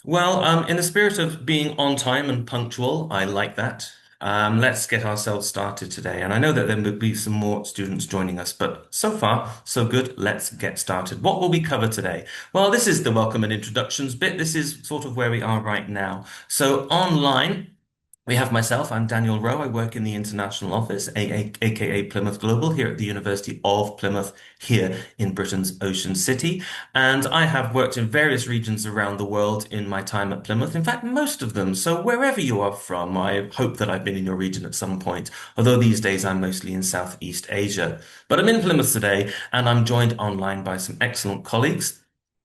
Well, in the spirit of being on time and punctual, I like that. Let's get ourselves started today. And I know that there will be some more students joining us, but so far, so good. Let's get started. What will we cover today? Well, this is the welcome and introductions bit. This is sort of where we are right now. So online, we have myself, I'm Daniel Rowe. I work in the international office, aka Plymouth Global, here at the University of Plymouth, here in Britain's Ocean City. And I have worked in various regions around the world in my time at Plymouth. In fact, most of them. So wherever you are from, I hope that I've been in your region at some point. Although these days I'm mostly in Southeast Asia. But I'm in Plymouth today, and I'm joined online by some excellent colleagues.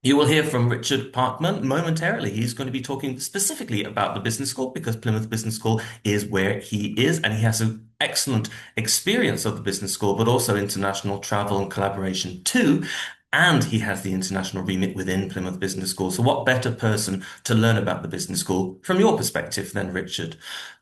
You will hear from Richard Parkman momentarily. He's going to be talking specifically about the business school because Plymouth Business School is where he is, and he has an excellent experience of the business school, but also international travel and collaboration too. And he has the international remit within Plymouth Business School. So, what better person to learn about the business school from your perspective than Richard?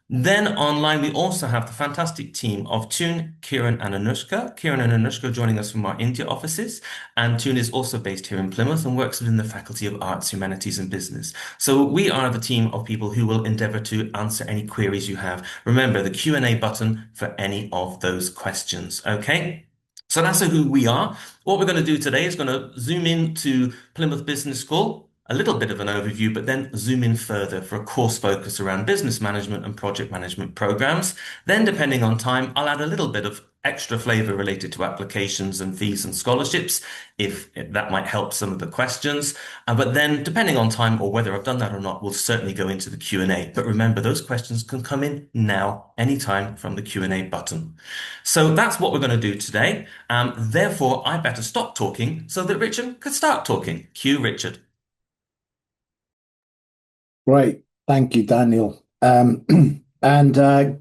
Then online, we also have the fantastic team of Toon, Kieran, and Anushka. Kieran and Anushka joining us from our India offices. And Toon is also based here in Plymouth and works within the Faculty of Arts, Humanities, and Business. So we are the team of people who will endeavour to answer any queries you have. Remember the Q&A button for any of those questions. Okay? So that's who we are. What we're going to do today is going to zoom into Plymouth Business School, a little bit of an overview, but then zoom in further for a course focus around business management and project management programs. Then, depending on time, I'll add a little bit of extra flavor related to applications and fees and scholarships, if that might help some of the questions. But then, depending on time or whether I've done that or not, we'll certainly go into the Q&A. But remember, those questions can come in now, anytime from the Q&A button. So that's what we're going to do today. Therefore, I better stop talking so that Richard could start talking. Cue Richard. Great. Thank you, Daniel. And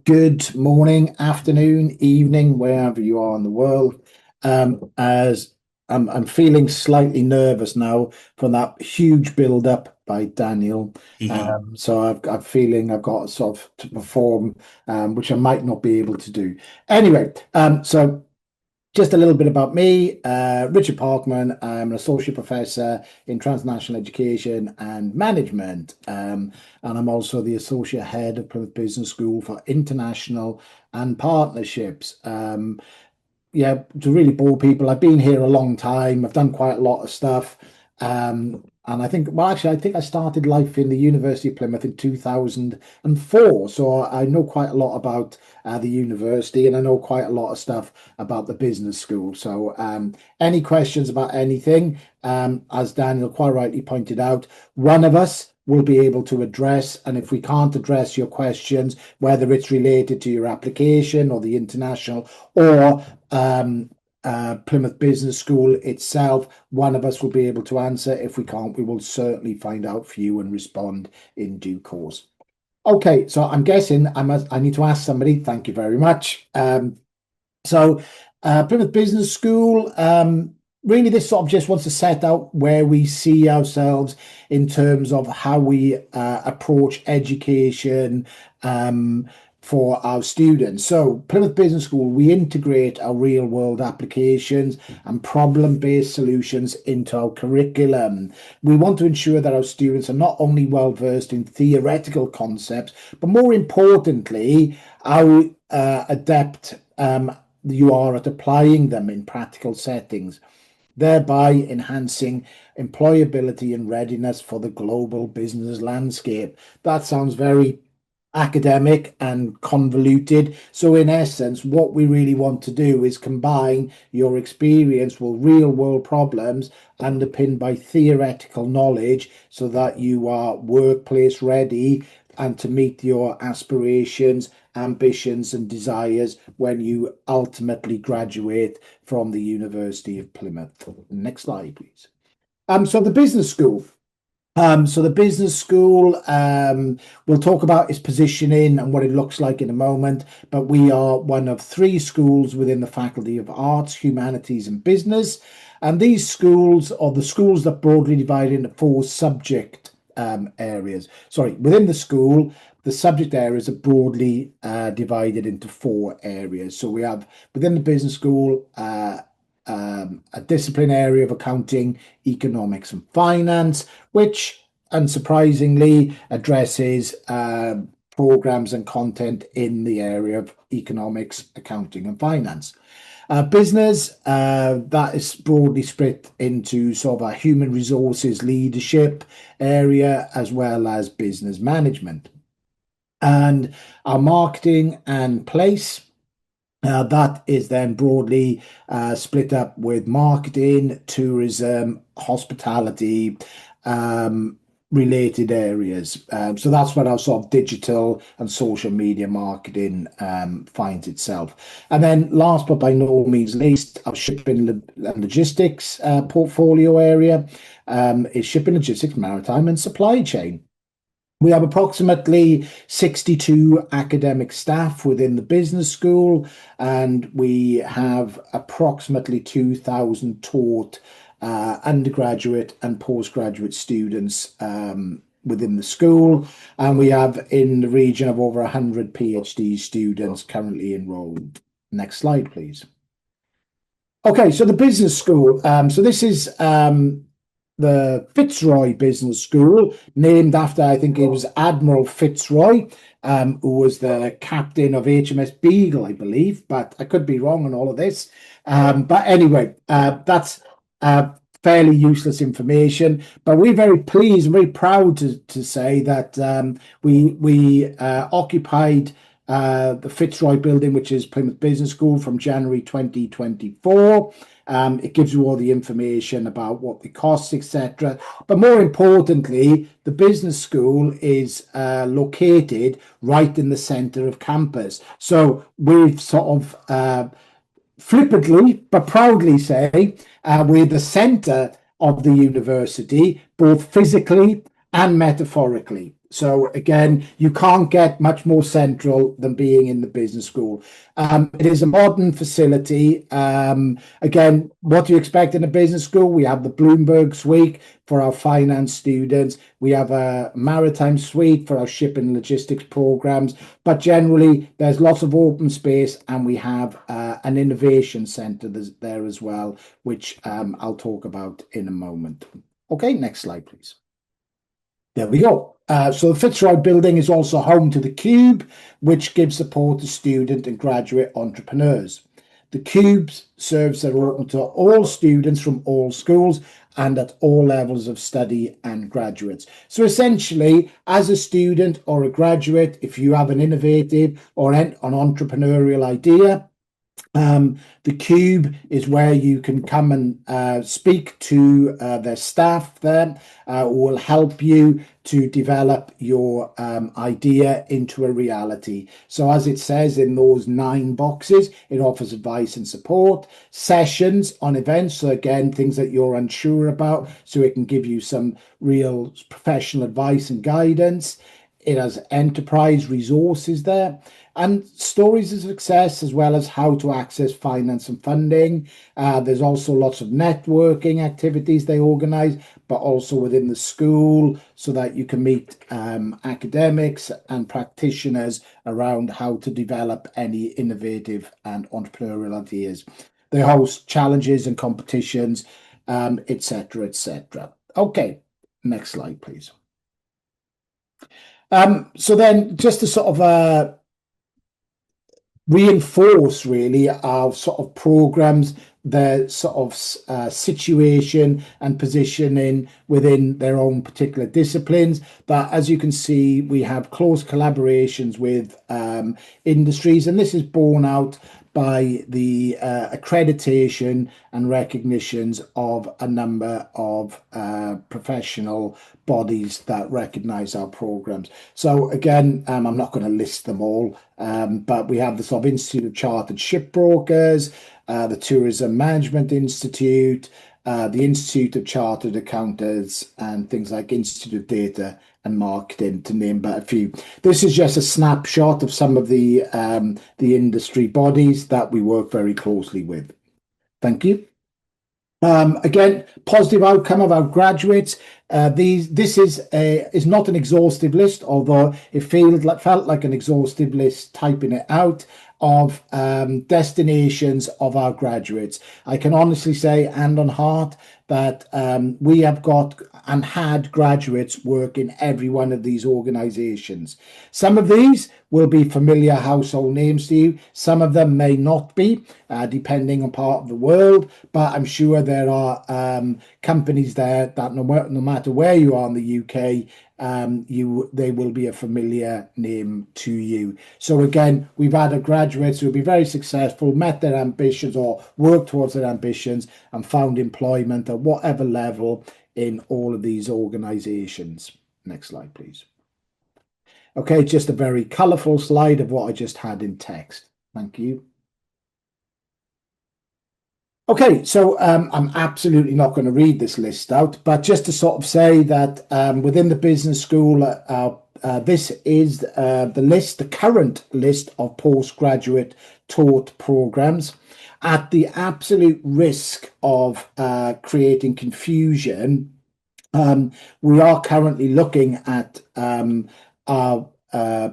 good morning, afternoon, evening, wherever you are in the world. As I'm feeling slightly nervous now from that huge build up by Daniel. Hee hee. So I'm feeling I've got sort of to perform, which I might not be able to do. Anyway, so just a little bit about me, Richard Parkman. I'm an associate professor in transnational education and management, and I'm also the associate head of Plymouth Business School for international and partnerships. Yeah, to really bore people, I've been here a long time. I've done quite a lot of stuff. And I think, well, actually, I think I started life in the University of Plymouth in 2004. So I know quite a lot about the university and I know quite a lot of stuff about the business school. So any questions about anything, as Daniel quite rightly pointed out, one of us will be able to address. And if we can't address your questions, whether it's related to your application or the international or Plymouth Business School itself, one of us will be able to answer. If we can't, we will certainly find out for you and respond in due course. Okay, so I'm guessing I need to ask somebody. Thank you very much. Plymouth Business School, really this sort of just wants to set out where we see ourselves in terms of how we approach education for our students. So Plymouth Business School, we integrate our real world applications and problem-based solutions into our curriculum. We want to ensure that our students are not only well versed in theoretical concepts, but more importantly, how adept you are at applying them in practical settings, thereby enhancing employability and readiness for the global business landscape. That sounds very academic and convoluted. So in essence, what we really want to do is combine your experience with real world problems underpinned by theoretical knowledge so that you are workplace ready and to meet your aspirations, ambitions and desires when you ultimately graduate from the University of Plymouth. Next slide, please. So the business school. So the business school, we'll talk about its positioning and what it looks like in a moment, but we are one of three schools within the Faculty of Arts, Humanities and Business. And these schools are the schools that broadly divide into four subject areas. Sorry, within the school, the subject areas are broadly divided into four areas. So we have within the business school, a discipline area of accounting, economics, and finance, which unsurprisingly addresses programs and content in the area of economics, accounting, and finance. Business, that is broadly split into sort of a human resources leadership area as well as business management. And our marketing and place, that is then broadly split up with marketing, tourism, hospitality, um, related areas. So that's where our sort of digital and social media marketing finds itself. And then last but by no means least, our shipping and logistics portfolio area is shipping, logistics, maritime, and supply chain. We have approximately 62 academic staff within the business school, and we have approximately 2,000 taught undergraduate and postgraduate students within the school. And we have in the region of over 100 PhD students currently enrolled. Next slide, please. Okay, so the business school. So this is the Fitzroy Business School, named after, I think it was Admiral Fitzroy, who was the captain of HMS Beagle, I believe, but I could be wrong on all of this. But anyway, that's fairly useless information. But we're very pleased and very proud to say that we occupied the Fitzroy building, which is Plymouth Business School, from January 2024. It gives you all the information about what the costs, etc. But more importantly, the business school is located right in the center of campus. So we've sort of flippantly but proudly say we're the center of the university, both physically and metaphorically. So again, you can't get much more central than being in the business school. It is a modern facility. Again, what do you expect in a business school? We have the Bloomberg suite for our finance students. We have a maritime suite for our shipping and logistics programs. But generally, there's lots of open space, and we have an innovation center there as well, which I'll talk about in a moment. Okay, next slide, please. There we go. So the Fitzroy building is also home to the Cube, which gives support to student and graduate entrepreneurs. The Cubes serves are open to all students from all schools and at all levels of study and graduates. So essentially, as a student or a graduate, if you have an innovative or an entrepreneurial idea, the Cube is where you can come and speak to their staff there, who will help you to develop your idea into a reality. So as it says in those 9 boxes, it offers advice and support, sessions on events. So again, things that you're unsure about, so it can give you some real professional advice and guidance. It has enterprise resources there and stories of success, as well as how to access finance and funding. There's also lots of networking activities they organize, but also within the school, so that you can meet academics and practitioners around how to develop any innovative and entrepreneurial ideas. They host challenges and competitions, etc., etc. Okay, next slide, please. So then just to sort of reinforce really our sort of programs, their sort of situation and positioning within their own particular disciplines. But as you can see, we have close collaborations with industries, and this is borne out by the accreditation and recognitions of a number of professional bodies that recognize our programs. So again, I'm not going to list them all, but we have the sort of Institute of Chartered Shipbrokers, the Tourism Management Institute, the Institute of Chartered Accountants, and things like Institute of Data and Marketing, to name but a few. This is just a snapshot of some of the industry bodies that we work very closely with. Thank you. Again, positive outcome of our graduates. This is not an exhaustive list, although it felt like an exhaustive list typing it out, of destinations of our graduates. I can honestly say, hand on heart, that we have got and had graduates work in every one of these organizations. Some of these will be familiar household names to you. Some of them may not be, depending on part of the world. But I'm sure there are companies there that no matter where you are in the UK, they will be a familiar name to you. So again, we've had graduates who have been very successful, met their ambitions or worked towards their ambitions and found employment at whatever level in all of these organizations. Next slide, please. Okay, just a very colorful slide of what I just had in text. Thank you. Okay, so I'm absolutely not going to read this list out, but just to sort of say that within the business school, this is the list, the current list of postgraduate taught programs. At the absolute risk of creating confusion, we are currently looking at our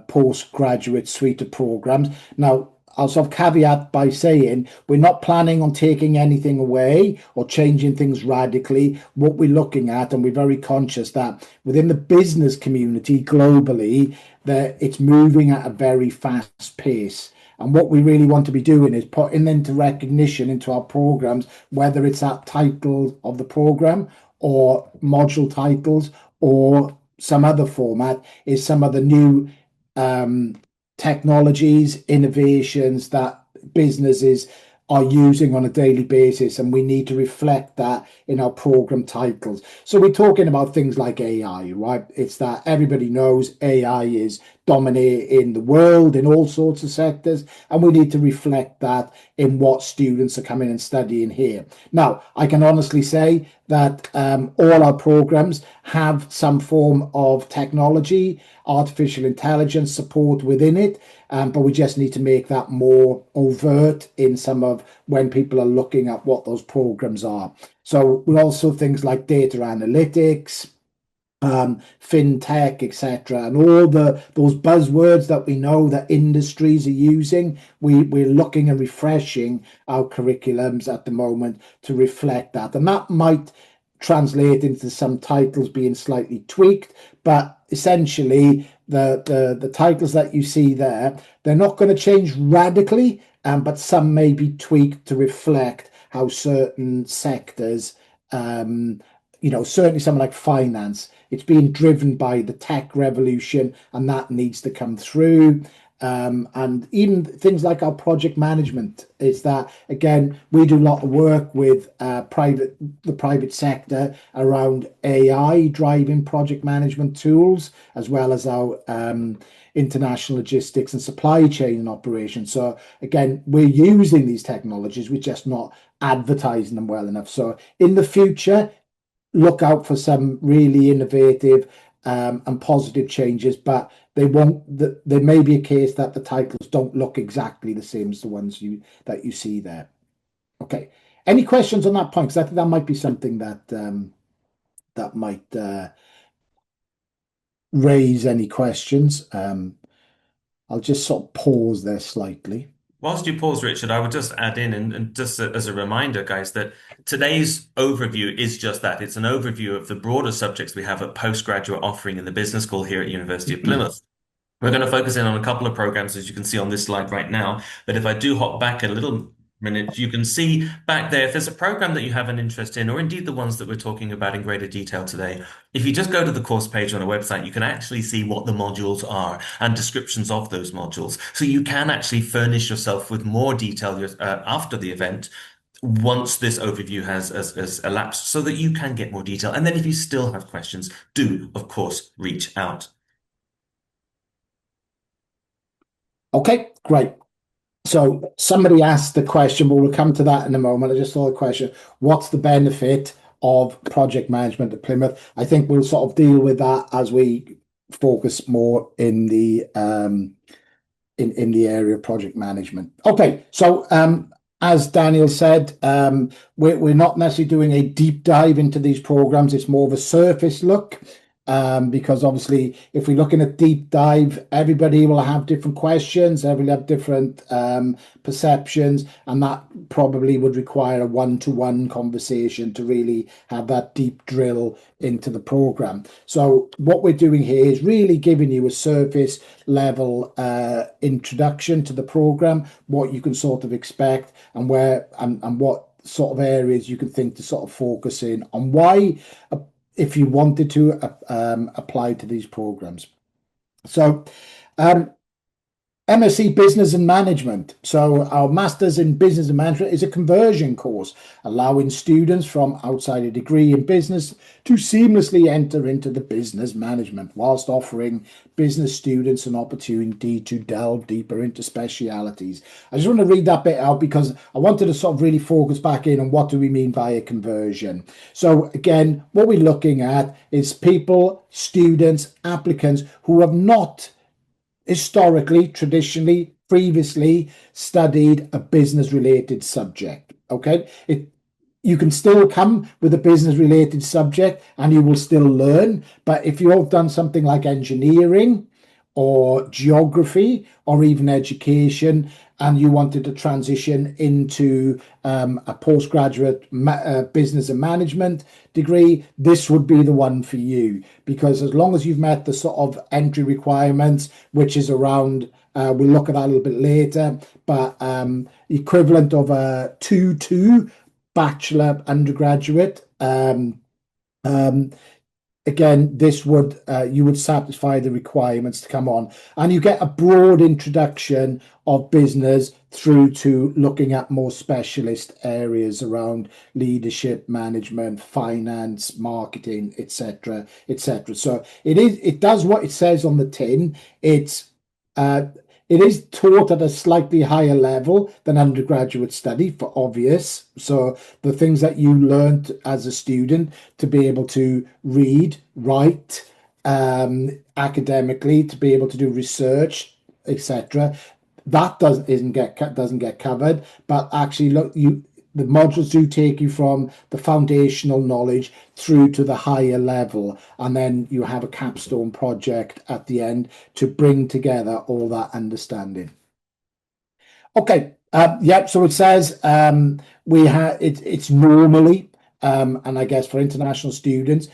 postgraduate suite of programs. Now, I'll sort of caveat by saying we're not planning on taking anything away or changing things radically. What we're looking at, and we're very conscious that within the business community globally, that it's moving at a very fast pace. And what we really want to be doing is putting into recognition into our programs, whether it's that title of the program or module titles or some other format, is some of the new technologies, innovations that businesses are using on a daily basis, and we need to reflect that in our program titles. So we're talking about things like AI, right? It's that everybody knows AI is dominating the world in all sorts of sectors, and we need to reflect that in what students are coming and studying here. Now, I can honestly say that all our programs have some form of technology, artificial intelligence support within it, but we just need to make that more overt in some of when people are looking at what those programs are. So we also things like data analytics, fintech, etc., and all those buzzwords that we know that industries are using. We're looking and refreshing our curriculums at the moment to reflect that, and that might translate into some titles being slightly tweaked, but essentially the titles that you see there, they're not going to change radically, but some may be tweaked to reflect how certain sectors, certainly something like finance, it's being driven by the tech revolution, and that needs to come through. And even things like our project management is that, again, we do a lot of work with the private sector around AI driving project management tools, as well as our international logistics and supply chain and operations. So again, we're using these technologies, we're just not advertising them well enough. So in the future, look out for some really innovative and positive changes, but they won't. There may be a case that the titles don't look exactly the same as the ones that you see there. Okay. Any questions on that point? Because I think that might be something that might raise any questions. I'll just sort of pause there slightly. Whilst you pause, Richard, I would just add in, and just as a reminder, guys, that today's overview is just that. It's an overview of the broader subjects we have at postgraduate offering in the business school here at University of Plymouth. We're going to focus in on a couple of programs, as you can see on this slide right now. But if I do hop back a little minute, you can see back there, if there's a program that you have an interest in, or indeed the ones that we're talking about in greater detail today, if you just go to the course page on a website, you can actually see what the modules are and descriptions of those modules. So you can actually furnish yourself with more detail after the event, once this overview has elapsed, so that you can get more detail. And then if you still have questions, do, of course, reach out. Okay, great. So somebody asked the question, but we'll come to that in a moment. I just saw the question, what's the benefit of project management at Plymouth? I think we'll sort of deal with that as we focus more in the in the area of project management. Okay, so as Daniel said, we're not necessarily doing a deep dive into these programs. It's more of a surface look. because obviously, if we're looking at deep dive, everybody will have different questions, everybody will have different perceptions, and that probably would require a one-to-one conversation to really have that deep drill into the program. So, what we're doing here is really giving you a surface level introduction to the program, what you can sort of expect, and where and what sort of areas you can think to sort of focus in on why, if you wanted to apply to these programs. So, um, MSc Business and Management. So, our Masters in Business and Management is a conversion course, allowing students from outside a degree in business to seamlessly enter into the business management, whilst offering business students an opportunity to delve deeper into specialities. I just want to read that bit out because I wanted to sort of really focus back in on what do we mean by a conversion. So, again, what we're looking at is people, students, applicants who have not historically, traditionally, previously studied a business related subject. Okay. You can still come with a business related subject and you will still learn. But if you've done something like engineering or geography or even education, and you wanted to transition into a postgraduate business and management degree, this would be the one for you. Because as long as you've met the sort of entry requirements, which is around, we'll look at that a little bit later, but equivalent of a 2-2 bachelor undergraduate. Again, this would you would satisfy the requirements to come on, and you get a broad introduction of business through to looking at more specialist areas around leadership, management, finance, marketing, etc., etc. So it does what it says on the tin. Uh, it is taught at a slightly higher level than undergraduate study for obvious. So the things that you learned as a student to be able to read, write, academically, to be able to do research, etc. That doesn't get covered. But actually, look, the modules do take you from the foundational knowledge through to the higher level, and then you have a capstone project at the end to bring together all that understanding. Okay, yep. So it says we have it's normally, and I guess for international students,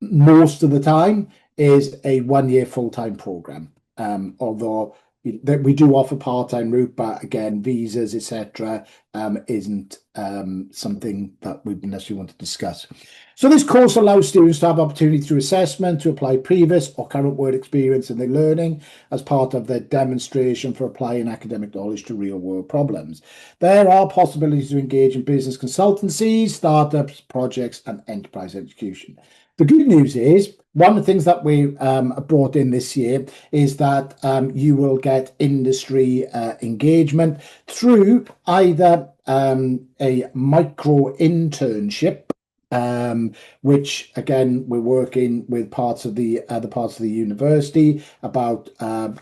most of the time is a 1 year full-time program. Although we do offer part-time route, but again, visas, etc., isn't something that we necessarily want to discuss. So this course allows students to have opportunity through assessment to apply previous or current work experience in their learning as part of their demonstration for applying academic knowledge to real-world problems. There are possibilities to engage in business consultancies, startups, projects, and enterprise execution. The good news is one of the things that we brought in this year is that you will get industry engagement through either a micro internship, which again we're working with parts of the other parts of the university about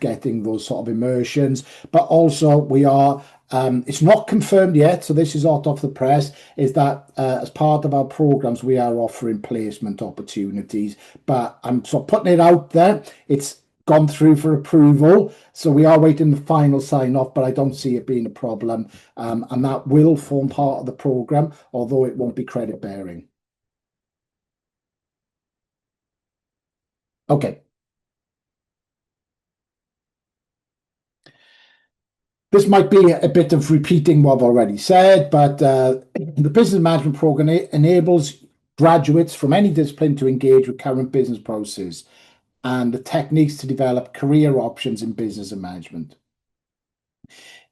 getting those sort of immersions, but also we are. It's not confirmed yet, so this is hot off the press, is that as part of our programs, we are offering placement opportunities. But I'm sort of putting it out there. It's gone through for approval, so we are waiting the final sign off, but I don't see it being a problem. And that will form part of the program, although it won't be credit bearing. Okay. This might be a bit of repeating what I've already said, but the business management program enables graduates from any discipline to engage with current business processes and the techniques to develop career options in business and management.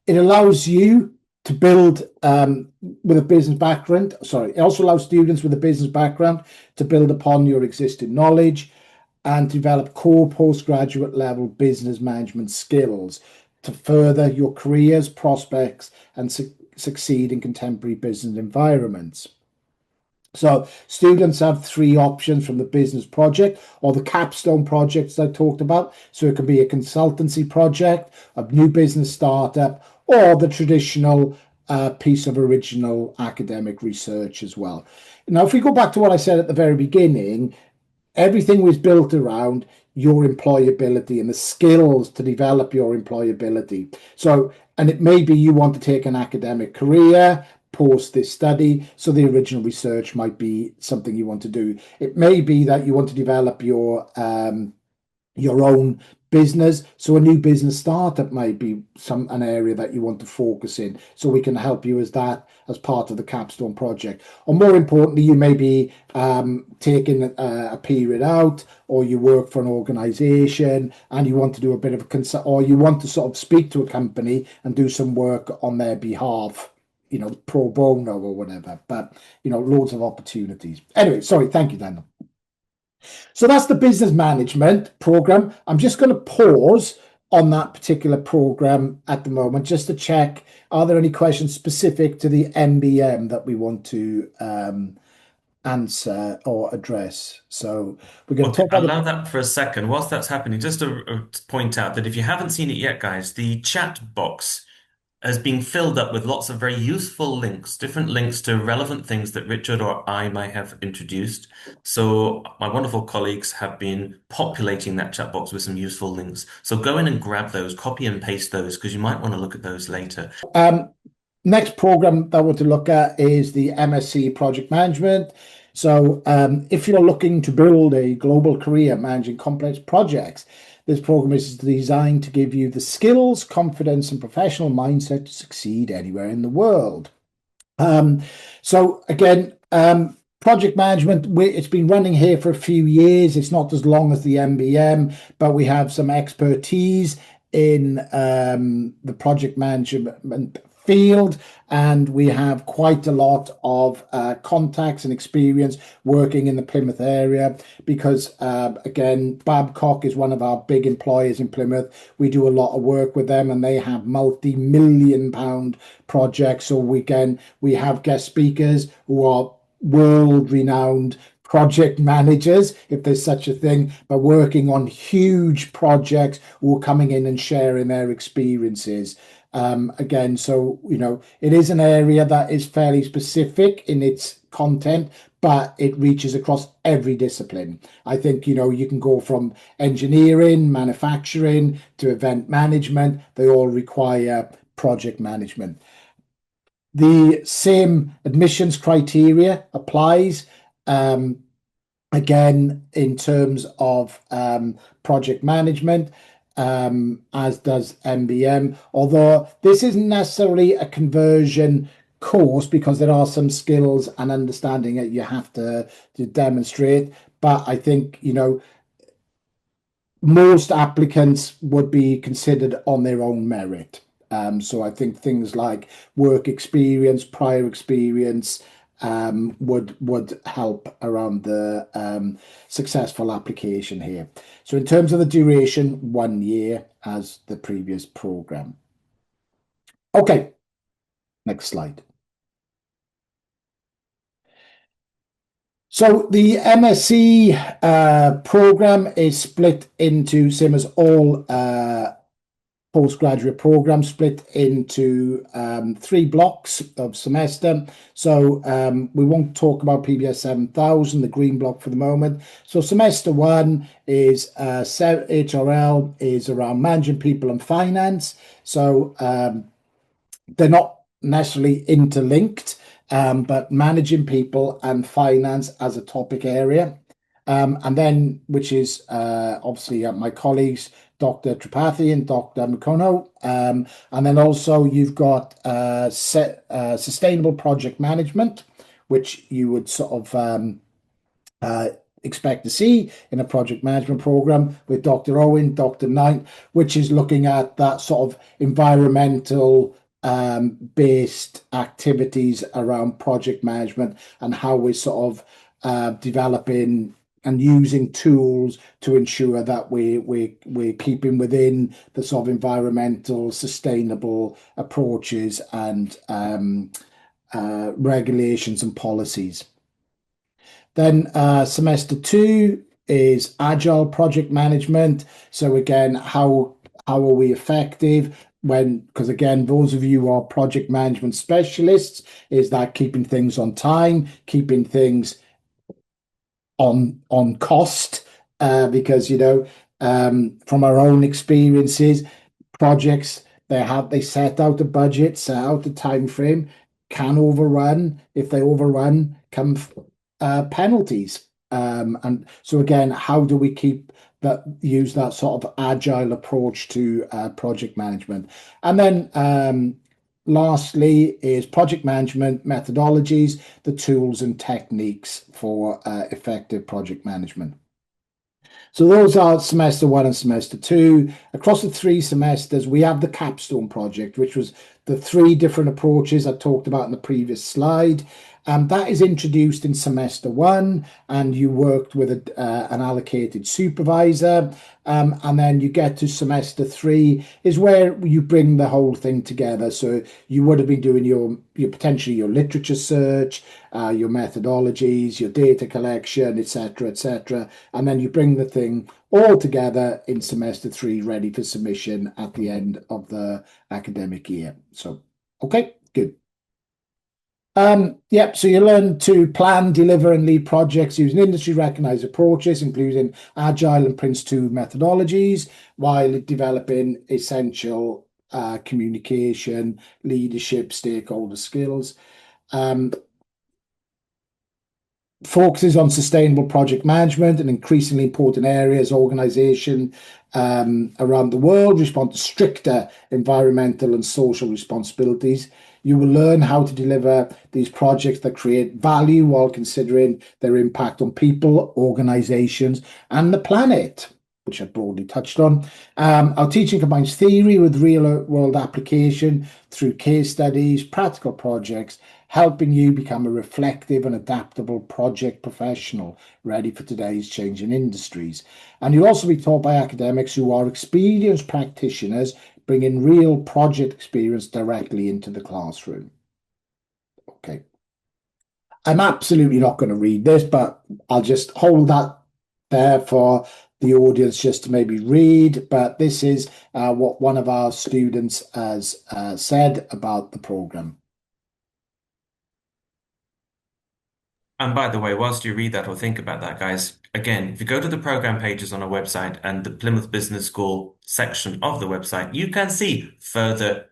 It allows you to build with a business background. Sorry, it also allows students with a business background to build upon your existing knowledge and develop core postgraduate level business management skills to further your careers, prospects, and succeed in contemporary business environments. So students have three options from the business project or the capstone projects I talked about. So it can be a consultancy project, a new business startup, or the traditional piece of original academic research as well. Now, if we go back to what I said at the very beginning, everything was built around your employability and the skills to develop your employability. So, and it may be you want to take an academic career post this study. So the original research might be something you want to do. It may be that you want to develop your own business. So a new business startup might be an area that you want to focus in. So we can help you as part of the capstone project. Or more importantly, you may be taking a period out, or you work for an organization and you want to do a bit of a consult, or you want to sort of speak to a company and do some work on their behalf, pro bono or whatever. But loads of opportunities. Anyway, sorry, thank you, Daniel. So that's the business management program. I'm just going to pause on that particular program at the moment just to check, are there any questions specific to the MBM that we want to answer or address? So we're going to Okay, talk about allow that for a second. Whilst that's happening, just to point out that if you haven't seen it yet, guys, the chat box has been filled up with lots of very useful links, different links to relevant things that Richard or I might have introduced. So my wonderful colleagues have been populating that chat box with some useful links. So go in and grab those, copy and paste those, because you might want to look at those later. next program that I want to look at is the MSc Project Management. So, if you're looking to build a global career managing complex projects, this program is designed to give you the skills, confidence, and professional mindset to succeed anywhere in the world. Um, so again, project management, it's been running here for a few years. It's not as long as the MBM, but we have some expertise in the project management field, and we have quite a lot of contacts and experience working in the Plymouth area because, again, Babcock is one of our big employers in Plymouth. We do a lot of work with them, and they have multi-million pound projects. So we have guest speakers who are world renowned project managers, if there's such a thing, but working on huge projects who are coming in and sharing their experiences. Again, so it is an area that is fairly specific in its content, but it reaches across every discipline. I think you can go from engineering, manufacturing to event management. They all require project management. The same admissions criteria applies. Um, Again, in terms of project management, as does MBM. Although this isn't necessarily a conversion course because there are some skills and understanding that you have to demonstrate. But I think, most applicants would be considered on their own merit. So I think things like work experience, prior experience, would help around the successful application here. So in terms of the duration, 1 year as the previous program. Okay, next slide. So the MSc program is split into, same as all postgraduate program, split into 3 blocks of semester. So we won't talk about PBS 7000, the green block for the moment. So semester 1 is HRL is around managing people and finance. So they're not necessarily interlinked, but managing people and finance as a topic area. And then, which is obviously my colleagues, Dr. Tripathi and Dr. Mukono. And then also you've got sustainable project management, which you would sort of expect to see in a project management program with Dr. Owen, Dr. Knight, which is looking at that sort of environmental based activities around project management and how we're sort of developing and using tools to ensure that we're keeping within the sort of environmental sustainable approaches and regulations and policies. Then semester 2 is agile project management. So again, how are we effective because again, those of you who are project management specialists, is that keeping things on time, keeping things on cost, because from our own experiences, projects they set out a budget, set out a time frame, can overrun. If they overrun, come penalties. And so again, how do we keep that use that sort of agile approach to project management? And then lastly is project management methodologies, the tools and techniques for effective project management. So those are semester one and semester two. Across the 3 semesters, we have the capstone project, which was the 3 different approaches I talked about in the previous slide. That is introduced in semester one, and you worked with an allocated supervisor. And then you get to semester three, is where you bring the whole thing together. So you would have been doing your potentially your literature search, your methodologies, your data collection, etc., etc. And then you bring the thing all together in semester three, ready for submission at the end of the academic year. So, okay, good. Yep, so you learn to plan, deliver, and lead projects using industry recognized approaches, including Agile and Prince2 methodologies, while developing essential communication, leadership, stakeholder skills. Um, Focuses on sustainable project management, an increasingly important area as organization around the world respond to stricter environmental and social responsibilities. You will learn how to deliver these projects that create value while considering their impact on people, organizations, and the planet, which I broadly touched on. Our teaching combines theory with real world application through case studies, practical projects, helping you become a reflective and adaptable project professional ready for today's changing industries. And you'll also be taught by academics who are experienced practitioners, bringing real project experience directly into the classroom. Okay. I'm absolutely not going to read this, but I'll just hold that there for the audience just to maybe read. But this is what one of our students has said about the program. And by the way, whilst you read that or think about that, guys, again, if you go to the program pages on our website and the Plymouth Business School section of the website, you can see further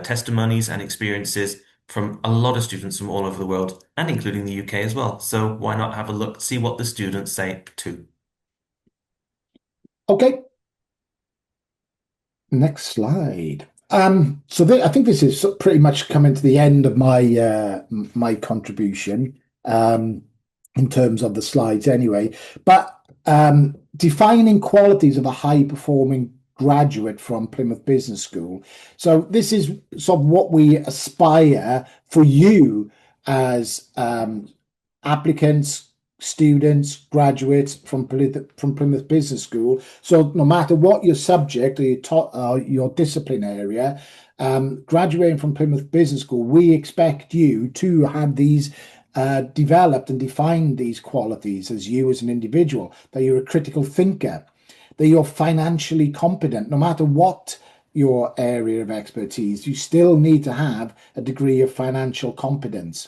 testimonies and experiences from a lot of students from all over the world and including the UK as well. So why not have a look, see what the students say too? Okay, next slide. So I think this is pretty much coming to the end of my contribution in terms of the slides anyway. But defining qualities of a high performing graduate from Plymouth Business School. So this is sort of what we aspire for you as applicants, students, graduates from Plymouth Business School. So no matter what your subject or your discipline area, graduating from Plymouth Business School, we expect you to have these developed and defined these qualities as you as an individual, that you're a critical thinker, that you're financially competent, no matter what your area of expertise, you still need to have a degree of financial competence.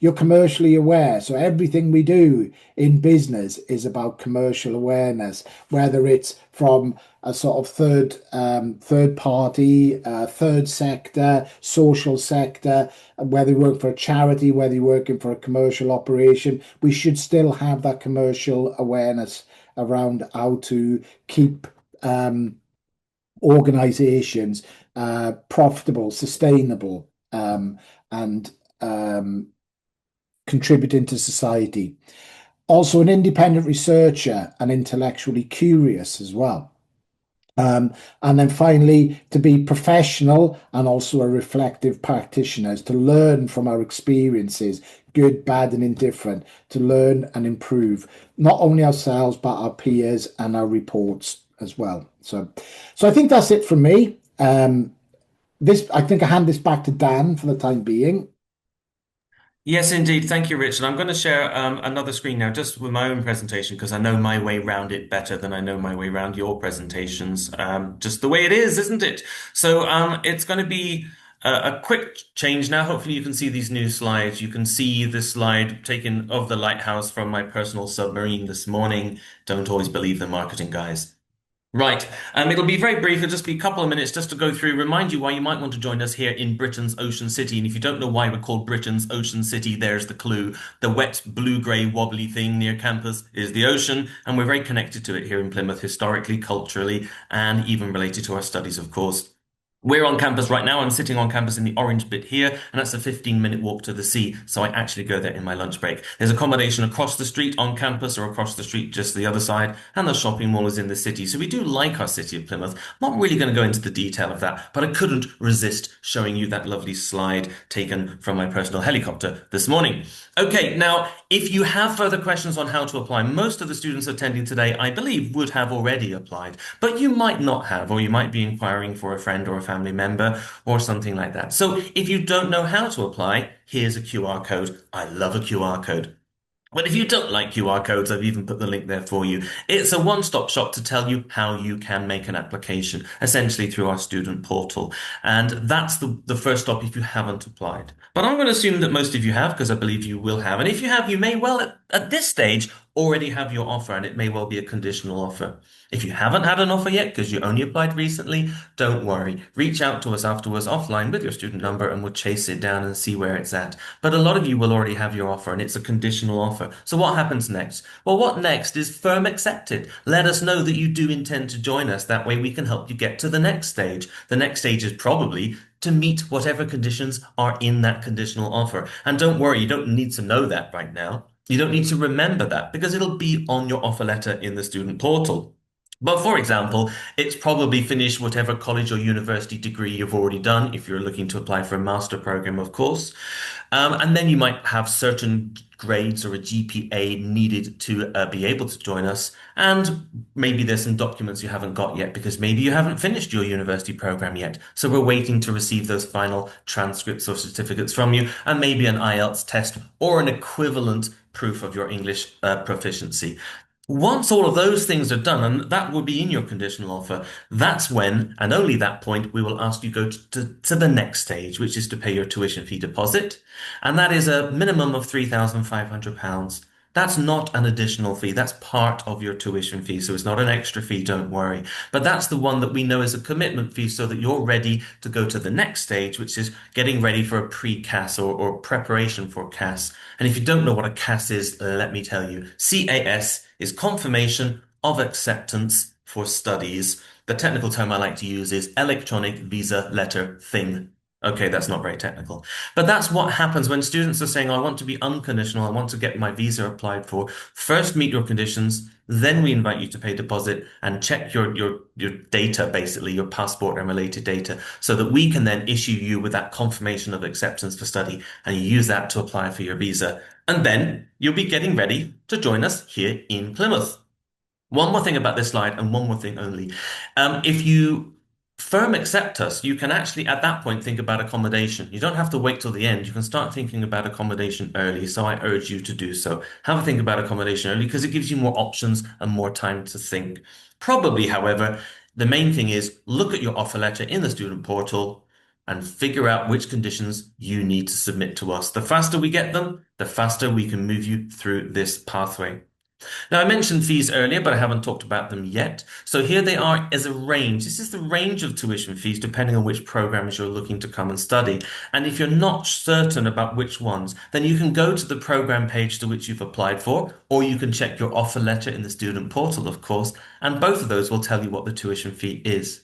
You're commercially aware. So everything we do in business is about commercial awareness, whether it's from a sort of third party, third sector, social sector, whether you work for a charity, whether you're working for a commercial operation, we should still have that commercial awareness around how to keep organizations profitable, sustainable, and contributing to society. Also, an independent researcher and intellectually curious as well. And then finally, to be professional and also a reflective practitioner, to learn from our experiences, good, bad, and indifferent, to learn and improve not only ourselves, but our peers and our reports as well. So I think that's it from me. I think I hand this back to Dan for the time being. Yes, indeed. Thank you, Rich. And I'm going to share another screen now just with my own presentation because I know my way around it better than I know my way around your presentations. Just the way it is, isn't it? So it's going to be A quick change now. Hopefully, you can see these new slides. You can see this slide taken of the lighthouse from my personal submarine this morning. Don't always believe the marketing guys. Right. It'll be very brief. It'll just be a couple of minutes just to go through, remind you why you might want to join us here in Britain's Ocean City. And if you don't know why we're called Britain's Ocean City, there's the clue. The wet, blue-grey, wobbly thing near campus is the ocean, and we're very connected to it here in Plymouth, historically, culturally, and even related to our studies, of course. We're on campus right now. I'm sitting on campus in the orange bit here, and that's a 15-minute walk to the sea. So I actually go there in my lunch break. There's accommodation across the street on campus or across the street just the other side, and the shopping mall is in the city. So we do like our city of Plymouth. I'm not really going to go into the detail of that, but I couldn't resist showing you that lovely slide taken from my personal helicopter this morning. Okay, now, if you have further questions on how to apply, most of the students attending today, I believe, would have already applied, but you might not have, or you might be inquiring for a friend or a family member or something like that. So if you don't know how to apply, here's a QR code. I love a QR code. But if you don't like QR codes, I've even put the link there for you. It's a one-stop shop to tell you how you can make an application, essentially through our student portal. And that's the first stop if you haven't applied. But I'm going to assume that most of you have, because I believe you will have. And if you have, you may well, at this stage, already have your offer, and it may well be a conditional offer. If you haven't had an offer yet, because you only applied recently, don't worry. Reach out to us afterwards offline with your student number, and we'll chase it down and see where it's at. But a lot of you will already have your offer, and it's a conditional offer. So what happens next? Well, what next is firm accepted. Let us know that you do intend to join us. That way we can help you get to the next stage. The next stage is probably to meet whatever conditions are in that conditional offer. And don't worry, you don't need to know that right now. You don't need to remember that because it'll be on your offer letter in the student portal. But for example, it's probably finish whatever college or university degree you've already done, if you're looking to apply for a master program, of course. And then you might have certain grades or a GPA needed to be able to join us. And maybe there's some documents you haven't got yet because maybe you haven't finished your university program yet. So we're waiting to receive those final transcripts or certificates from you, and maybe an IELTS test or an equivalent proof of your English proficiency. Once all of those things are done, and that will be in your conditional offer, that's when, and only that point, we will ask you go to the next stage, which is to pay your tuition fee deposit. And that is a minimum of £3,500. That's not an additional fee. That's part of your tuition fee. So it's not an extra fee, don't worry. But that's the one that we know is a commitment fee so that you're ready to go to the next stage, which is getting ready for a pre-CAS or preparation for CAS. And if you don't know what a CAS is, let me tell you. CAS is confirmation of acceptance for studies. The technical term I like to use is electronic visa letter thing. Okay, that's not very technical. But that's what happens when students are saying, I want to be unconditional, I want to get my visa applied for. First, meet your conditions, then we invite you to pay deposit and check your data, basically, your passport and related data, so that we can then issue you with that confirmation of acceptance for study, and you use that to apply for your visa. And then you'll be getting ready to join us here in Plymouth. One more thing about this slide, and one more thing only. If you firm accept us, you can actually at that point think about accommodation. You don't have to wait till the end. You can start thinking about accommodation early. So I urge you to do so. Have a think about accommodation early because it gives you more options and more time to think. Probably, however, the main thing is look at your offer letter in the student portal and figure out which conditions you need to submit to us. The faster we get them, the faster we can move you through this pathway. Now, I mentioned fees earlier, but I haven't talked about them yet. So here they are as a range. This is the range of tuition fees depending on which programs you're looking to come and study. And if you're not certain about which ones, then you can go to the program page to which you've applied for, or you can check your offer letter in the student portal, of course, and both of those will tell you what the tuition fee is.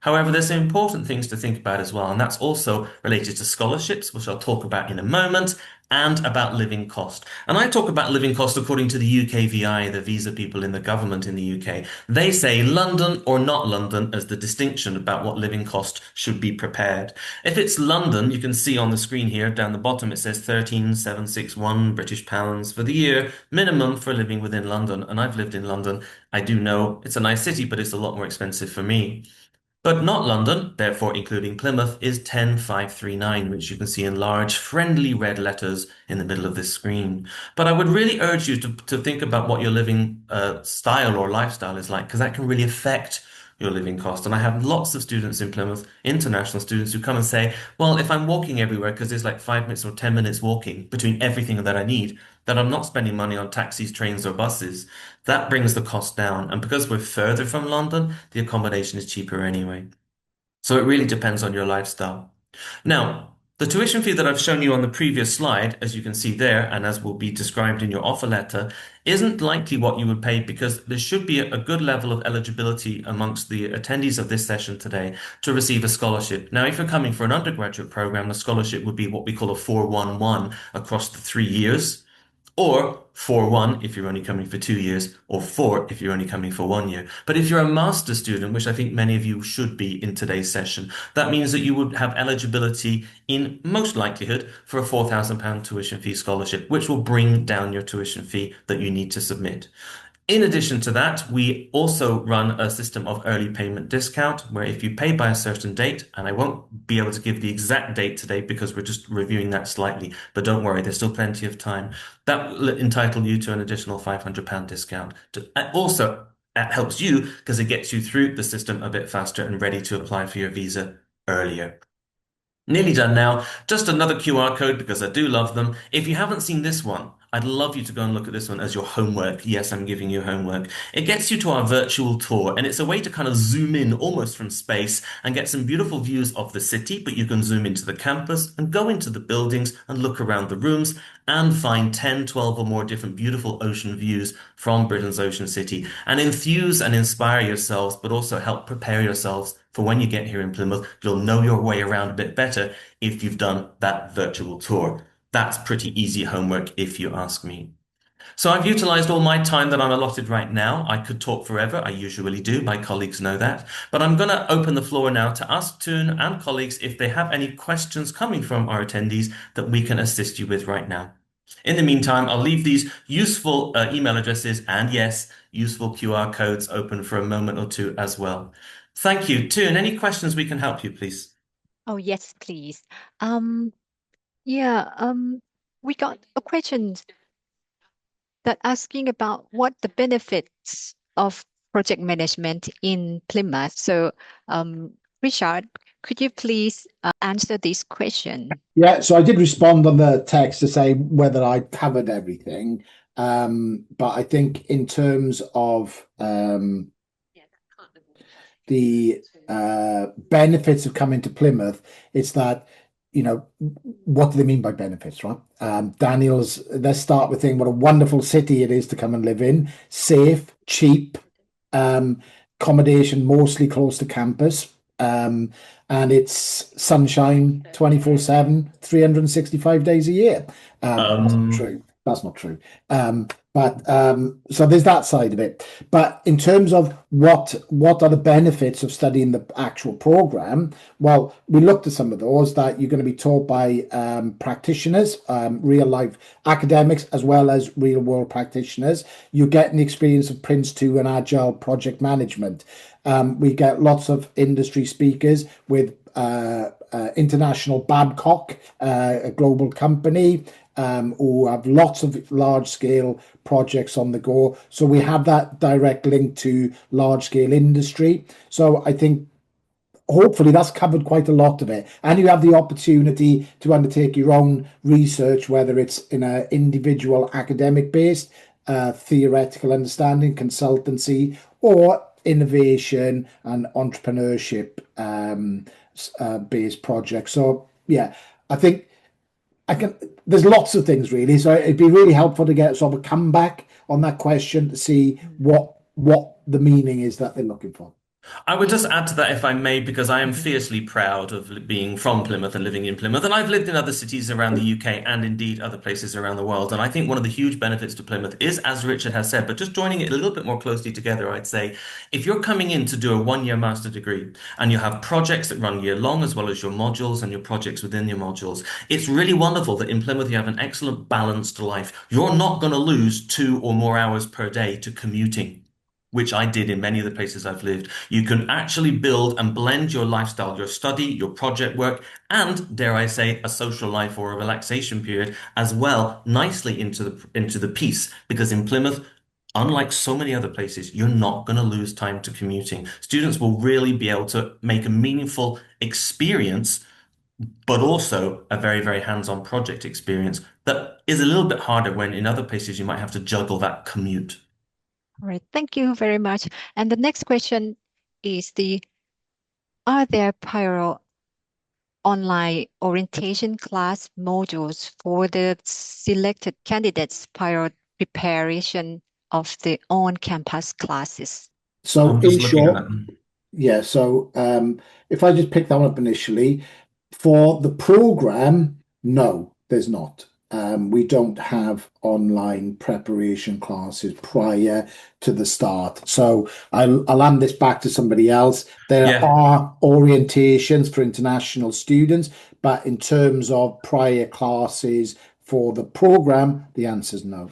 However, there's some important things to think about as well, and that's also related to scholarships, which I'll talk about in a moment, and about living cost. And I talk about living cost according to the UKVI, the visa people in the government in the UK. They say London or not London as the distinction about what living cost should be prepared. If it's London, you can see on the screen here down the bottom, it says 13,761 British pounds for the year, minimum for living within London. And I've lived in London. I do know it's a nice city, but it's a lot more expensive for me. But not London, therefore including Plymouth, is 10,539, which you can see in large, friendly red letters in the middle of this screen. But I would really urge you to think about what your living style or lifestyle is like, because that can really affect your living cost. And I have lots of students in Plymouth, international students, who come and say, well, if I'm walking everywhere, because there's like 5 minutes or 10 minutes walking between everything that I need, that I'm not spending money on taxis, trains, or buses, that brings the cost down. And because we're further from London, the accommodation is cheaper anyway. So it really depends on your lifestyle. Now, the tuition fee that I've shown you on the previous slide, as you can see there, and as will be described in your offer letter, isn't likely what you would pay because there should be a good level of eligibility amongst the attendees of this session today to receive a scholarship. Now, if you're coming for an undergraduate program, the scholarship would be what we call a 411 across the 3 years. Or 4-1 if you're only coming for 2 years, or 4 if you're only coming for 1 year. But if you're a master student, which I think many of you should be in today's session, that means that you would have eligibility in most likelihood for a £4,000 tuition fee scholarship, which will bring down your tuition fee that you need to submit. In addition to that, we also run a system of early payment discount where if you pay by a certain date, and I won't be able to give the exact date today because we're just reviewing that slightly, but don't worry, there's still plenty of time. That will entitle you to an additional £500 discount. Also, that helps you because it gets you through the system a bit faster and ready to apply for your visa earlier. Nearly done now. Just another QR code because I do love them. If you haven't seen this one, I'd love you to go and look at this one as your homework. Yes, I'm giving you homework. It gets you to our virtual tour, and it's a way to kind of zoom in almost from space and get some beautiful views of the city, but you can zoom into the campus and go into the buildings and look around the rooms and find 10, 12 or more different beautiful ocean views from Britain's ocean city and enthuse and inspire yourselves, but also help prepare yourselves for when you get here in Plymouth. You'll know your way around a bit better if you've done that virtual tour. That's pretty easy homework if you ask me. So I've utilized all my time that I'm allotted right now. I could talk forever. I usually do. My colleagues know that. But I'm going to open the floor now to ask Toon and colleagues if they have any questions coming from our attendees that we can assist you with right now. In the meantime, I'll leave these useful email addresses and yes, useful QR codes open for a moment or two as well. Thank you. Toon, any questions we can help you, please? Oh, yes, please. Um, yeah, we got a question that asking about what the benefits of project management in Plymouth. So, Richard, could you please answer this question? Yeah, so I did respond on the text to say whether I covered everything. But I think in terms of the benefits of coming to Plymouth, it's that, what do they mean by benefits, right? Let's start with saying what a wonderful city it is to come and live in. Safe, cheap, um, accommodation mostly close to campus. And it's sunshine 24/7, 365 days a year. That's not Um, true. That's not true. But so there's that side of it. But in terms of what are the benefits of studying the actual program, well, we looked at some of those that you're going to be taught by practitioners, real life academics, as well as real world practitioners. You get an experience of Prince 2 and Agile project management. We get lots of industry speakers with international Babcock, a global company, who have lots of large scale projects on the go. So we have that direct link to large scale industry. So I think hopefully that's covered quite a lot of it. And you have the opportunity to undertake your own research, whether it's in an individual academic based, theoretical understanding, consultancy, or innovation and entrepreneurship based projects. So yeah, I think I can. There's lots of things really. So it'd be really helpful to get sort of a comeback on that question to see what the meaning is that they're looking for. I would just add to that, if I may, because I am fiercely proud of being from Plymouth and living in Plymouth. And I've lived in other cities around the UK and indeed other places around the world. And I think one of the huge benefits to Plymouth is, as Richard has said, but just joining it a little bit more closely together, I'd say, if you're coming in to do a 1 year master degree and you have projects that run year long, as well as your modules and your projects within your modules, it's really wonderful that in Plymouth you have an excellent balanced life. You're not going to lose 2 or more hours per day to commuting, which I did in many of the places I've lived. You can actually build and blend your lifestyle, your study, your project work, and dare I say, a social life or a relaxation period as well, nicely into the piece. Because in Plymouth, unlike so many other places, you're not going to lose time to commuting. Students will really be able to make a meaningful experience, but also a very, very hands-on project experience that is a little bit harder when in other places you might have to juggle that commute. All right, thank you very much. And the next question is are there prior online orientation class modules for the selected candidates prior preparation of the on-campus classes? So I'm in just looking at short, that. yeah, so if I just pick that one up initially, for the program, no, there's not. We don't have online preparation classes prior to the start. So I'll hand this back to somebody else. There Yeah. are orientations for international students, but in terms of prior classes for the program, the answer is no.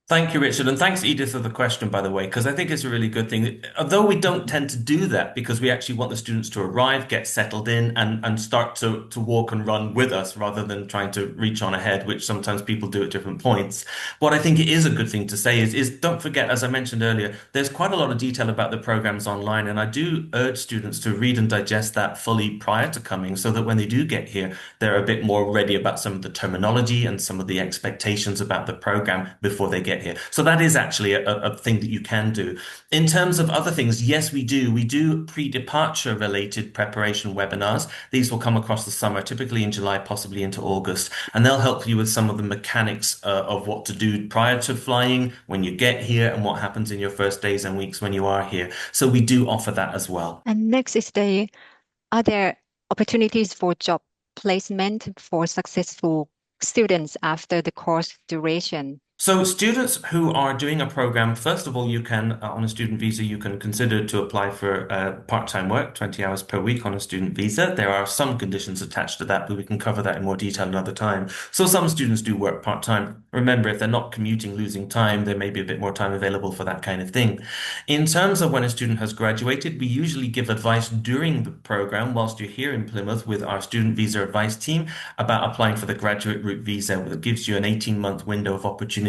Thank you, Richard. And thanks, Edith, for the question, by the way, because I think it's a really good thing. Although we don't tend to do that because we actually want the students to arrive, get settled in, and start to walk and run with us rather than trying to reach on ahead, which sometimes people do at different points. What I think it is a good thing to say is don't forget, as I mentioned earlier, there's quite a lot of detail about the programs online. And I do urge students to read and digest that fully prior to coming so that when they do get here, they're a bit more ready about some of the terminology and some of the expectations about the program before they get here. So that is actually a thing that you can do. In terms of other things, yes, we do. We do pre-departure related preparation webinars. These will come across the summer, typically in July, possibly into August, and they'll help you with some of the mechanics of what to do prior to flying, when you get here, and what happens in your first days and weeks when you are here. So we do offer that as well. And next is are there opportunities for job placement for successful students after the course duration? So students who are doing a program, first of all, you can, on a student visa, you can consider to apply for part-time work, 20 hours per week on a student visa. There are some conditions attached to that, but we can cover that in more detail another time. So some students do work part-time. Remember, if they're not commuting, losing time, there may be a bit more time available for that kind of thing. In terms of when a student has graduated, we usually give advice during the program whilst you're here in Plymouth with our student visa advice team about applying for the graduate route visa that gives you an 18-month window of opportunity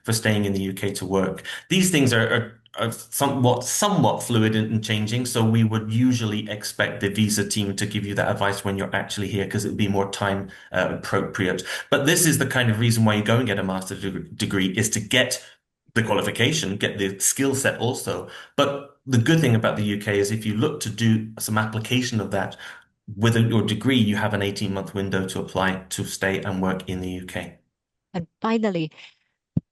for staying in the UK to work. These things are somewhat fluid and changing, so we would usually expect the visa team to give you that advice when you're actually here because it would be more time appropriate. But this is the kind of reason why you go and get a degree is to get the qualification, get the skill set also. But the good thing about the UK is if you look to do some application of that with your degree, you have an 18-month window to apply to stay and work in the UK. And finally,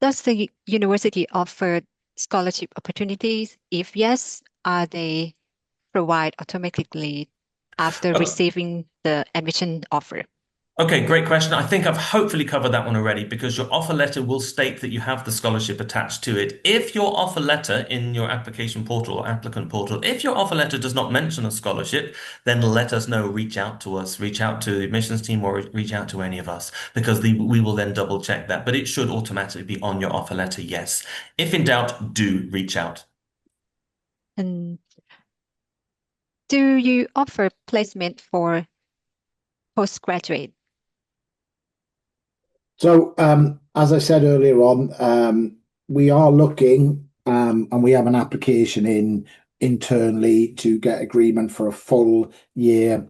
does the university offer scholarship opportunities? If yes, are they provide automatically after receiving the admission offer? Okay, great question. I think I've hopefully covered that one already because your offer letter will state that you have the scholarship attached to it. If your offer letter in your application portal or applicant portal, if your offer letter does not mention a scholarship, then let us know, reach out to us, reach out to the admissions team or reach out to any of us because we will then double check that. But it should automatically be on your offer letter, yes. If in doubt, do reach out. And do you offer placement for postgraduate? So, as I said earlier on, we are looking, and we have an application in internally to get agreement for a full year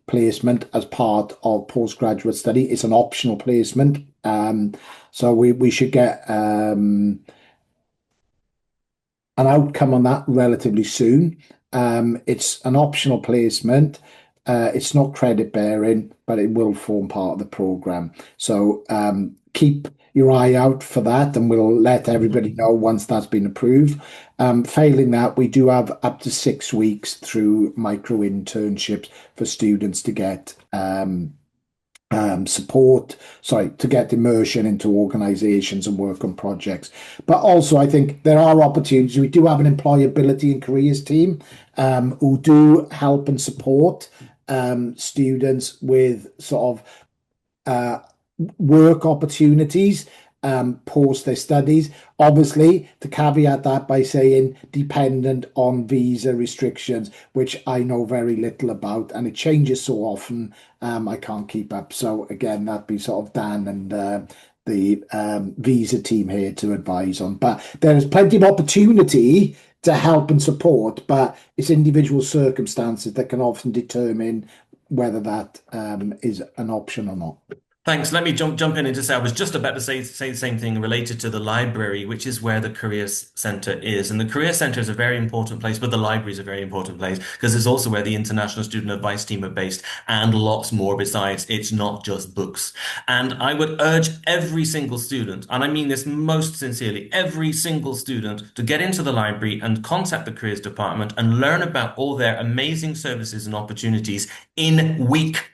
placement as part of postgraduate study. It's an optional placement, so we should get an outcome on that relatively soon. It's an optional placement. It's not credit bearing, but it will form part of the program. So keep your eye out for that, and we'll let everybody know once that's been approved. Failing that, we do have up to 6 weeks through micro internships for students to get support, sorry, to get immersion into organizations and work on projects. But also, I think there are opportunities. We do have an employability and careers team who do help and support students with sort of uh, work opportunities post their studies. Obviously, to caveat that by saying dependent on visa restrictions, which I know very little about, and it changes so often, I can't keep up. So again, that'd be sort of Dan and the visa team here to advise on. But there is plenty of opportunity to help and support, but it's individual circumstances that can often determine whether that is an option or not. Thanks. Let me jump in and just say I was just about to say the same thing related to the library, which is where the Careers Centre is. And the Careers Centre is a very important place, but the library is a very important place because it's also where the International Student Advice Team are based and lots more besides. It's not just books. And I would urge every single student, and I mean this most sincerely, every single student to get into the library and contact the Careers Department and learn about all their amazing services and opportunities in week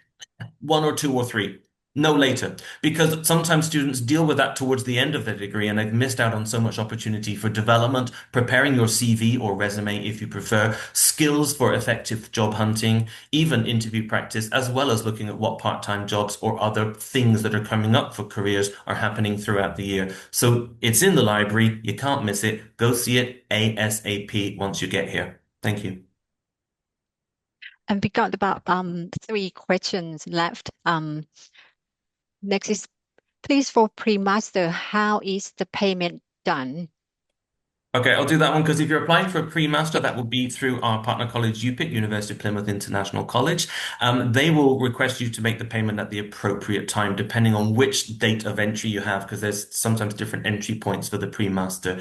one or two or three. No later, because sometimes students deal with that towards the end of their degree and they've missed out on so much opportunity for development, preparing your CV or resume if you prefer, skills for effective job hunting, even interview practice, as well as looking at what part-time jobs or other things that are coming up for careers are happening throughout the year. So it's in the library. You can't miss it. Go see it ASAP once you get here. Thank you. And we got about 3 questions left. Next is, please, for pre-master, how is the payment done? Okay, I'll do that one because if you're applying for a pre-master, that will be through our partner college, UPIC, University of Plymouth International College. They will request you to make the payment at the appropriate time, depending on which date of entry you have, because there's sometimes different entry points for the pre-master,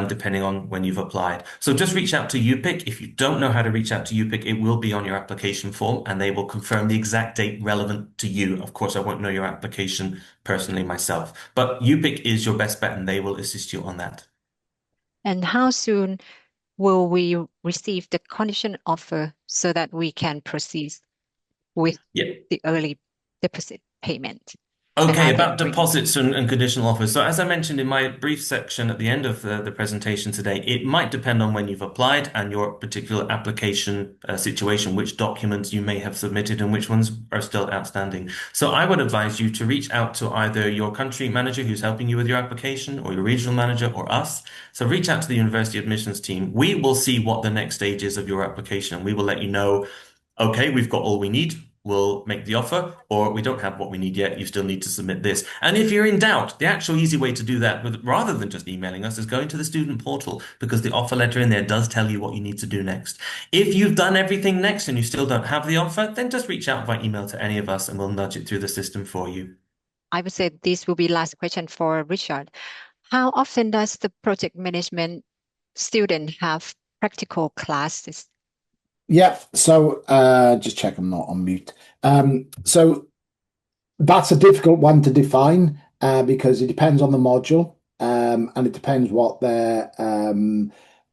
depending on when you've applied. So just reach out to UPIC. If you don't know how to reach out to UPIC, it will be on your application form, and they will confirm the exact date relevant to you. Of course, I won't know your application personally myself, but UPIC is your best bet, and they will assist you on that. And how soon will we receive the condition offer so that we can proceed with Yeah. the early deposit payment that Okay, I about can bring? deposits and conditional offers. So as I mentioned in my brief section at the end of the presentation today, it might depend on when you've applied and your particular application situation, which documents you may have submitted and which ones are still outstanding. So I would advise you to reach out to either your country manager who's helping you with your application or your regional manager or us. So reach out to the university admissions team. We will see what the next stage is of your application. We will let you know, okay, we've got all we need. We'll make the offer, or we don't have what we need yet. You still need to submit this. And if you're in doubt, the actual easy way to do that, rather than just emailing us, is going to the student portal because the offer letter in there does tell you what you need to do next. If you've done everything next and you still don't have the offer, then just reach out by email to any of us and we'll nudge it through the system for you. I would say this will be last question for Richard. How often does the project management student have practical classes? Yeah, so just check I'm not on mute. So that's a difficult one to define because it depends on the module and it depends what they're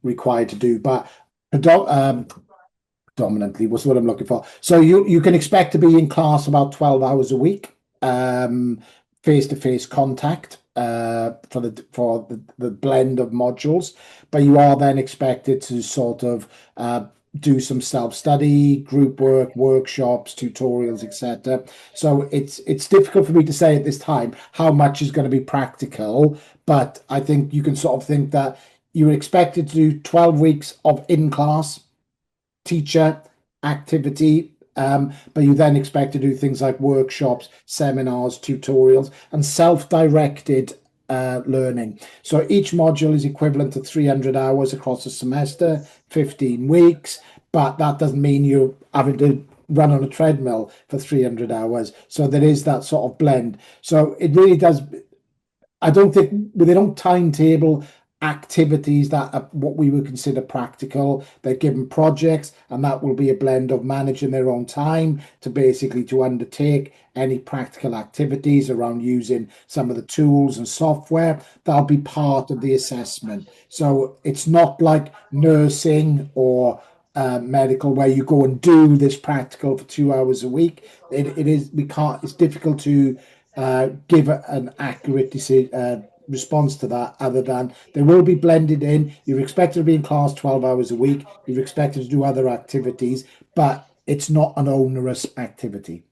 required to do. But predominantly, what's what I'm looking for. So you can expect to be in class about 12 hours a week, face-to-face contact for the blend of modules, but you are then expected to sort of do some self-study, group work, workshops, tutorials, etc. So it's difficult for me to say at this time how much is going to be practical, but I think you can sort of think that you're expected to do 12 weeks of in-class teacher activity, but you then expect to do things like workshops, seminars, tutorials, and self-directed learning. So each module is equivalent to 300 hours across a semester, 15 weeks, but that doesn't mean you're having to run on a treadmill for 300 hours. So there is that sort of blend. So it really does. I don't think they don't timetable activities that are what we would consider practical. They're given projects, and that will be a blend of managing their own time to basically to undertake any practical activities around using some of the tools and software. That'll be part of the assessment. So it's not like nursing or medical where you go and do this practical for 2 hours a week. It is we can't. It's difficult to give an accurate response to that other than they will be blended in. You're expected to be in class 12 hours a week. You're expected to do other activities, but it's not an onerous activity.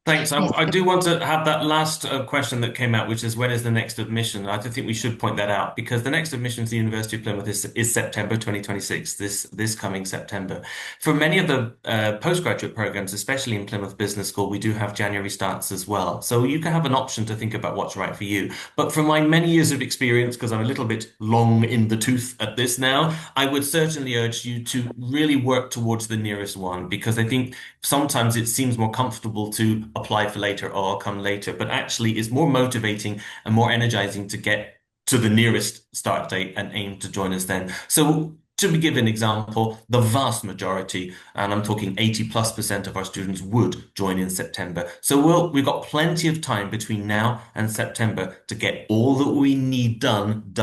Thanks. Yes. I do want to have that last question that came out, which is when is the next admission? I do think we should point that out because the next admission to the University of Plymouth is September 2026, this coming September. For many of the postgraduate programs, especially in Plymouth Business School, we do have January starts as well. So you can have an option to think about what's right for you. But from my many years of experience, because I'm a little bit long in the tooth at this now, I would certainly urge you to really work towards the nearest one because I think sometimes it seems more comfortable to apply for later or I'll come later, but actually it's more motivating and more energizing to get to the nearest start date and aim to join us then. So to give an example, the vast majority, and I'm talking 80+% of our students would join in September. So we've got plenty of time between now and September to get all that we need done,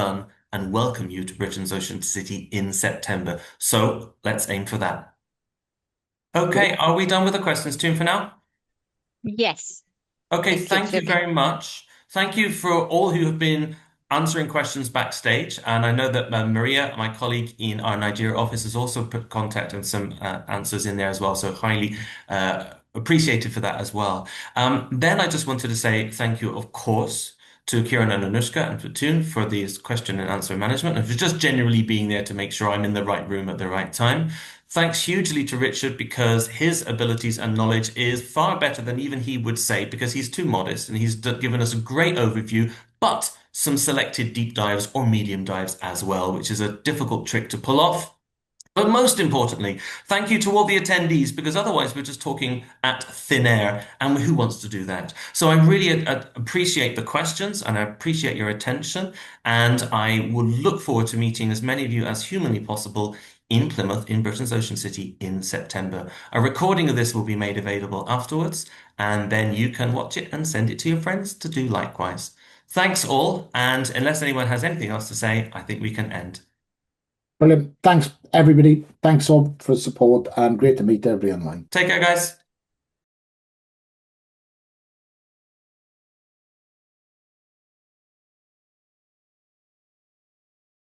and welcome you to Britain's Ocean City in September. So let's aim for that. Okay, are we done with the questions, Toon, for now? Yes. Okay, Thank you, thank you Philip. very much. Thank you for all who have been answering questions backstage. And I know that Maria, my colleague in our Nigeria office, has also put contact and some answers in there as well. So highly appreciated for that as well. Then I just wanted to say thank you, of course, to Kieran and Anushka and Platoon for these question and answer management and for just generally being there to make sure I'm in the right room at the right time. Thanks hugely to Richard because his abilities and knowledge is far better than even he would say because he's too modest and he's given us a great overview, but some selected deep dives or medium dives as well, which is a difficult trick to pull off. But most importantly, thank you to all the attendees because otherwise we're just talking at thin air, and who wants to do that? So I really appreciate the questions and I appreciate your attention, and I would look forward to meeting as many of you as humanly possible in Plymouth, in Britain's Ocean City in September. A recording of this will be made available afterwards, and then you can watch it and send it to your friends to do likewise. Thanks all, and unless anyone has anything else to say, I think we can end. Brilliant. Thanks, everybody. Thanks all for support and great to meet everybody online. Take care, guys.